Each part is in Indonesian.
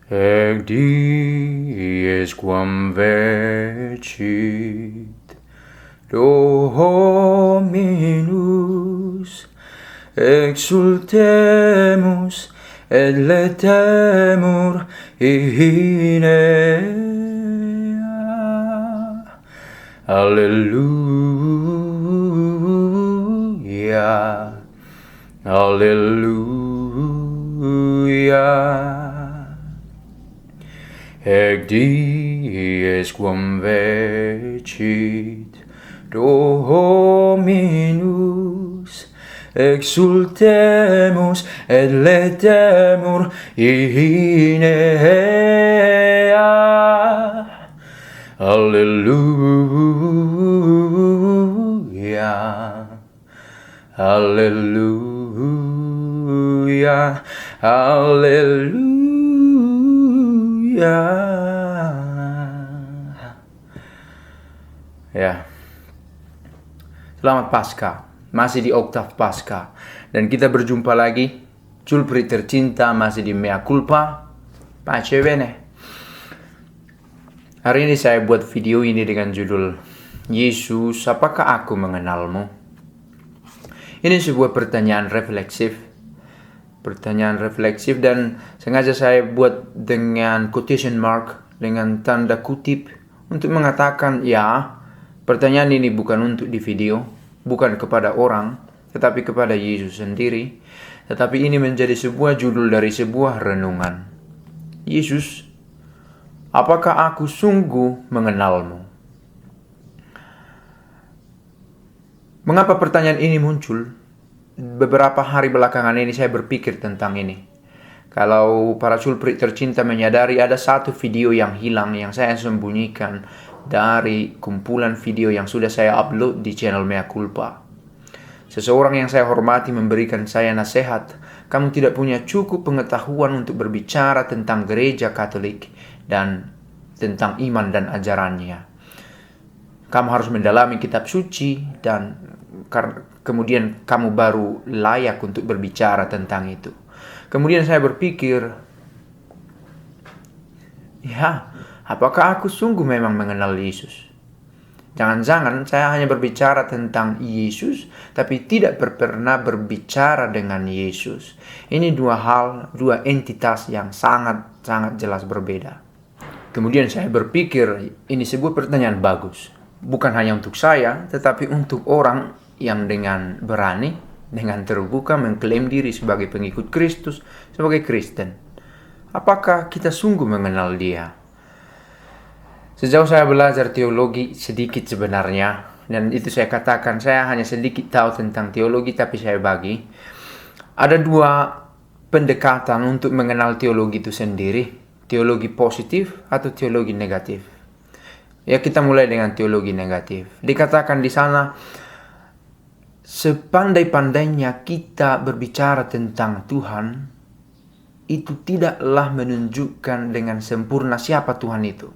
Ec dies quam vecit Dominus exultemus et letemur inea. Alleluia, alleluia. Ec dies quam vecit Dominus exultemus et letemur inea. Alleluia, alleluia, alleluia. Ya. Selamat Paskah. Masih di Oktav Paskah. Dan kita berjumpa lagi. Culprit tercinta masih di Mea Culpa. Pace bene. Hari ini saya buat video ini dengan judul Yesus, apakah aku mengenalmu? Ini sebuah pertanyaan refleksif. Pertanyaan refleksif dan sengaja saya buat dengan quotation mark, dengan tanda kutip untuk mengatakan ya, pertanyaan ini bukan untuk di video, bukan kepada orang, tetapi kepada Yesus sendiri. Tetapi ini menjadi sebuah judul dari sebuah renungan. Yesus, apakah aku sungguh mengenalmu? Mengapa pertanyaan ini muncul? Beberapa hari belakangan ini saya berpikir tentang ini. Kalau para culprit tercinta menyadari ada satu video yang hilang yang saya sembunyikan dari kumpulan video yang sudah saya upload di channel Mea Culpa. Seseorang yang saya hormati memberikan saya nasihat, kamu tidak punya cukup pengetahuan untuk berbicara tentang gereja Katolik dan tentang iman dan ajarannya. Kamu harus mendalami kitab suci dan kemudian kamu baru layak untuk berbicara tentang itu. Kemudian saya berpikir, ya, apakah aku sungguh memang mengenal Yesus? Jangan-jangan saya hanya berbicara tentang Yesus, tapi tidak pernah berbicara dengan Yesus. Ini dua entitas yang sangat-sangat jelas berbeda. Kemudian saya berpikir, ini sebuah pertanyaan bagus. Bukan hanya untuk saya, tetapi untuk orang yang dengan berani, dengan terbuka mengklaim diri sebagai pengikut Kristus, sebagai Kristen. Apakah kita sungguh mengenal Dia? Sejauh saya belajar teologi sedikit sebenarnya, dan itu saya katakan saya hanya sedikit tahu tentang teologi, tapi saya bagi. Ada dua pendekatan untuk mengenal teologi itu sendiri, teologi positif atau teologi negatif. Ya, kita mulai dengan teologi negatif. Dikatakan di sana, sepandai-pandainya kita berbicara tentang Tuhan, itu tidaklah menunjukkan dengan sempurna siapa Tuhan itu.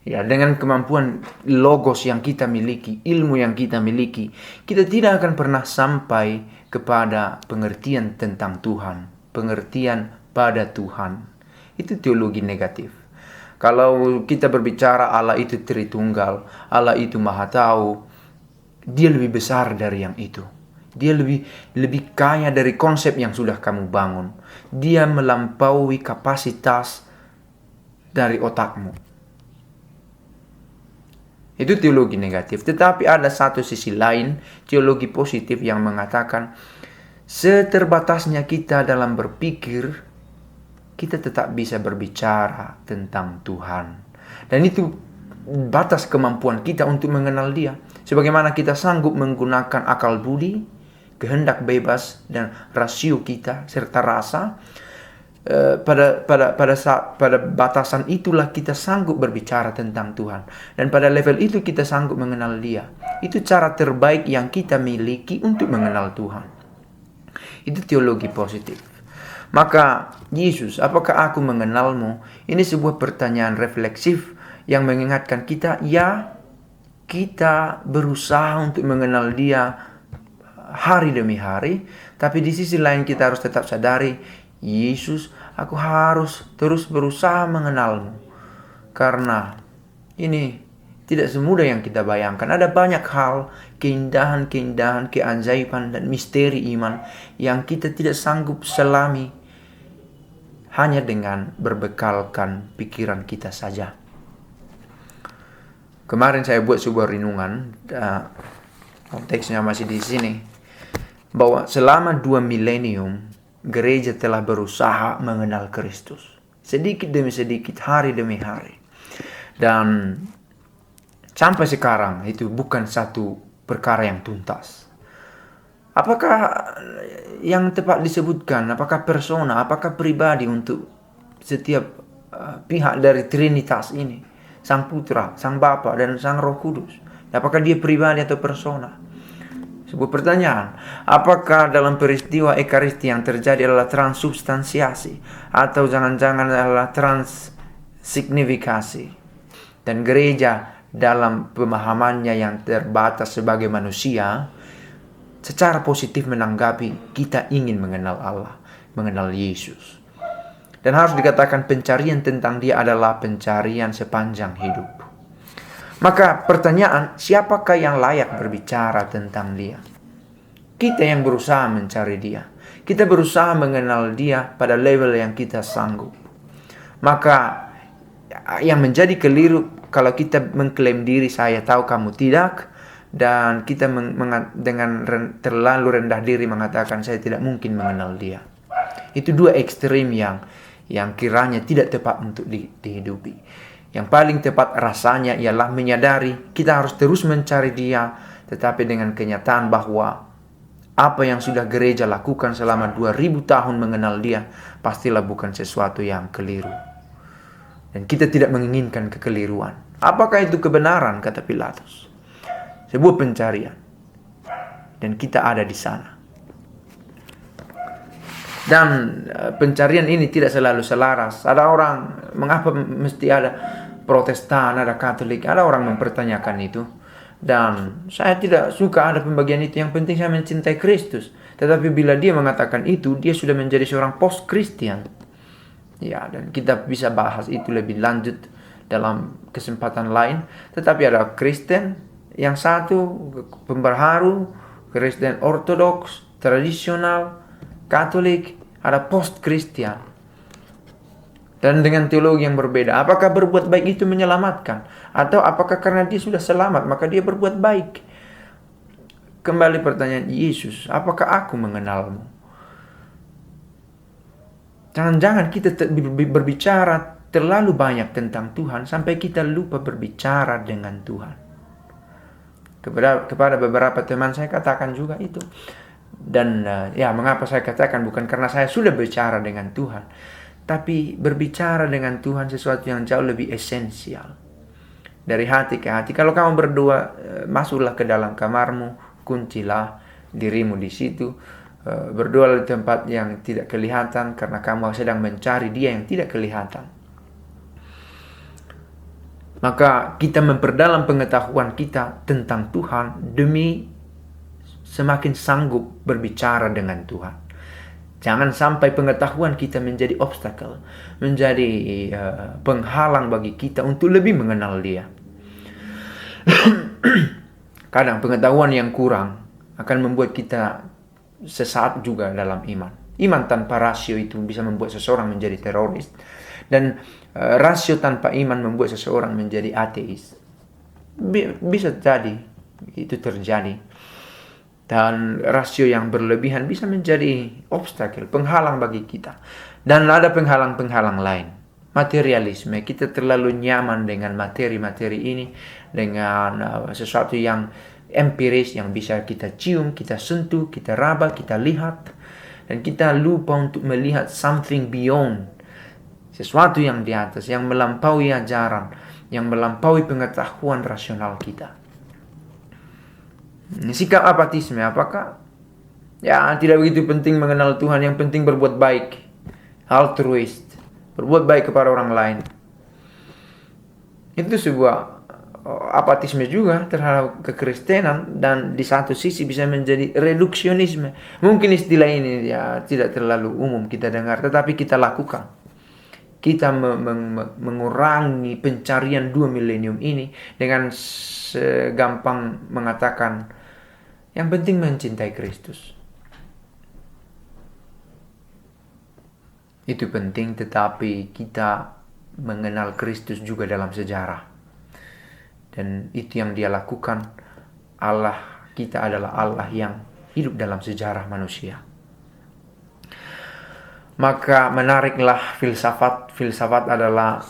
Ya, dengan kemampuan logos yang kita miliki, ilmu yang kita miliki, kita tidak akan pernah sampai kepada pengertian tentang Tuhan, pengertian pada Tuhan. Itu teologi negatif. Kalau kita berbicara Allah itu Tritunggal, Allah itu Maha Tahu, Dia lebih besar dari yang itu. Dia lebih kaya dari konsep yang sudah kamu bangun. Dia melampaui kapasitas dari otakmu. Itu teologi negatif. Tetapi ada satu sisi lain, teologi positif yang mengatakan seterbatasnya kita dalam berpikir, kita tetap bisa berbicara tentang Tuhan. Dan itu batas kemampuan kita untuk mengenal Dia. Sebagaimana kita sanggup menggunakan akal budi, kehendak bebas, dan rasio kita serta rasa, pada batasan itulah kita sanggup berbicara tentang Tuhan. Dan pada level itu kita sanggup mengenal Dia. Itu cara terbaik yang kita miliki untuk mengenal Tuhan. Itu teologi positif. Maka Yesus, apakah aku mengenalmu? Ini sebuah pertanyaan refleksif yang mengingatkan kita, ya, kita berusaha untuk mengenal Dia hari demi hari, tapi di sisi lain kita harus tetap sadari, Yesus, Aku harus terus berusaha mengenalmu. Karena ini tidak semudah yang kita bayangkan. Ada banyak hal, keindahan-keindahan, keajaiban dan misteri iman yang kita tidak sanggup selami hanya dengan berbekalkan pikiran kita saja. Kemarin saya buat sebuah renungan, konteksnya masih di sini, bahwa selama 2 milenium gereja telah berusaha mengenal Kristus sedikit demi sedikit, hari demi hari, dan sampai sekarang itu bukan satu perkara yang tuntas. Apakah yang tepat disebutkan, apakah persona, apakah pribadi untuk setiap pihak dari Trinitas ini, Sang Putra, Sang Bapa, dan Sang Roh Kudus? Apakah dia pribadi atau persona? Sebuah pertanyaan. Apakah dalam peristiwa Ekaristi yang terjadi adalah transubstansiasi, atau jangan-jangan adalah transsignifikasi? Dan gereja dalam pemahamannya yang terbatas sebagai manusia secara positif menanggapi kita ingin mengenal Allah, mengenal Yesus. Dan harus dikatakan pencarian tentang dia adalah pencarian sepanjang hidup. Maka pertanyaan, siapakah yang layak berbicara tentang dia? Kita yang berusaha mencari dia. Kita berusaha mengenal dia pada level yang kita sanggup. Maka yang menjadi keliru kalau kita mengklaim diri saya tahu kamu tidak, dan kita dengan terlalu rendah diri mengatakan saya tidak mungkin mengenal dia. Itu dua ekstrim yang kiranya tidak tepat untuk dihidupi. Yang paling tepat rasanya ialah menyadari kita harus terus mencari dia, tetapi dengan kenyataan bahwa apa yang sudah gereja lakukan selama 2000 tahun mengenal dia pastilah bukan sesuatu yang keliru. Dan kita tidak menginginkan kekeliruan. Apakah itu kebenaran, kata Pilatus? Sebuah pencarian, dan kita ada di sana. Dan pencarian ini tidak selalu selaras. Ada orang, mengapa mesti ada Protestan, ada Katolik? Ada orang mempertanyakan itu. Dan saya tidak suka ada pembagian itu. Yang penting saya mencintai Kristus. Tetapi bila dia mengatakan itu, dia sudah menjadi seorang post-Christian. Ya, dan kita bisa bahas itu lebih lanjut dalam kesempatan lain. Tetapi ada Kristen yang satu, pembaharu, Kristen Ortodoks, tradisional, Katolik, ada post-Christian. Dan dengan teologi yang berbeda. Apakah berbuat baik itu menyelamatkan? Atau apakah karena dia sudah selamat, maka dia berbuat baik? Kembali pertanyaan Yesus, apakah aku mengenalmu? Jangan-jangan kita berbicara terlalu banyak tentang Tuhan sampai kita lupa berbicara dengan Tuhan. Kepada beberapa teman saya katakan juga itu. Dan mengapa saya katakan bukan karena saya sudah bicara dengan Tuhan, tapi berbicara dengan Tuhan sesuatu yang jauh lebih esensial. Dari hati ke hati. Kalau kamu berdua, masuklah ke dalam kamarmu, kuncilah dirimu di situ, berdoa di tempat yang tidak kelihatan karena kamu sedang mencari dia yang tidak kelihatan. Maka kita memperdalam pengetahuan kita tentang Tuhan demi semakin sanggup berbicara dengan Tuhan. Jangan sampai pengetahuan kita menjadi obstacle, menjadi penghalang bagi kita untuk lebih mengenal dia. Kadang pengetahuan yang kurang akan membuat kita sesat juga dalam iman. Iman tanpa rasio itu bisa membuat seseorang menjadi teroris. Dan rasio tanpa iman membuat seseorang menjadi ateis. Bisa jadi itu terjadi. Dan rasio yang berlebihan bisa menjadi obstacle, penghalang bagi kita. Dan ada penghalang-penghalang lain. Materialisme, kita terlalu nyaman dengan materi-materi ini, dengan sesuatu yang empiris yang bisa kita cium, kita sentuh, kita raba, kita lihat. Dan kita lupa untuk melihat something beyond. Sesuatu yang di atas, yang melampaui ajaran, yang melampaui pengetahuan rasional kita. Sikap apatisme, apakah? Ya, tidak begitu penting mengenal Tuhan, yang penting berbuat baik. Altruist, berbuat baik kepada orang lain. Itu sebuah apatisme juga terhadap kekristenan, dan di satu sisi bisa menjadi reduksionisme. Mungkin istilah ini ya tidak terlalu umum kita dengar, tetapi kita lakukan. Kita mengurangi pencarian 2 milenium ini dengan segampang mengatakan yang penting mencintai Kristus. Itu penting, tetapi kita mengenal Kristus juga dalam sejarah. Dan itu yang dia lakukan. Allah kita adalah Allah yang hidup dalam sejarah manusia. Maka menariklah filsafat. Filsafat adalah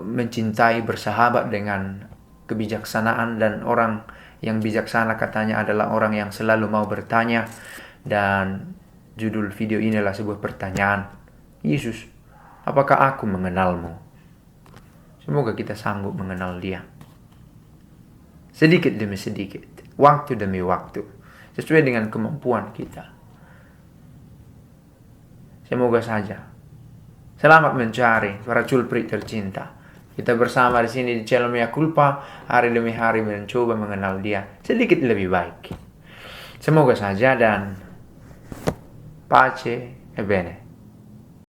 mencintai, bersahabat dengan kebijaksanaan, dan orang yang bijaksana katanya adalah orang yang selalu mau bertanya. Dan judul video ini adalah sebuah pertanyaan. Yesus, apakah aku mengenalmu? Semoga kita sanggup mengenal dia. Sedikit demi sedikit, waktu demi waktu, sesuai dengan kemampuan kita. Semoga saja. Selamat mencari para culprit tercinta. Kita bersama di sini di channel Mea Culpa, hari demi hari mencoba mengenal dia sedikit lebih baik. Semoga saja, dan pace e bene.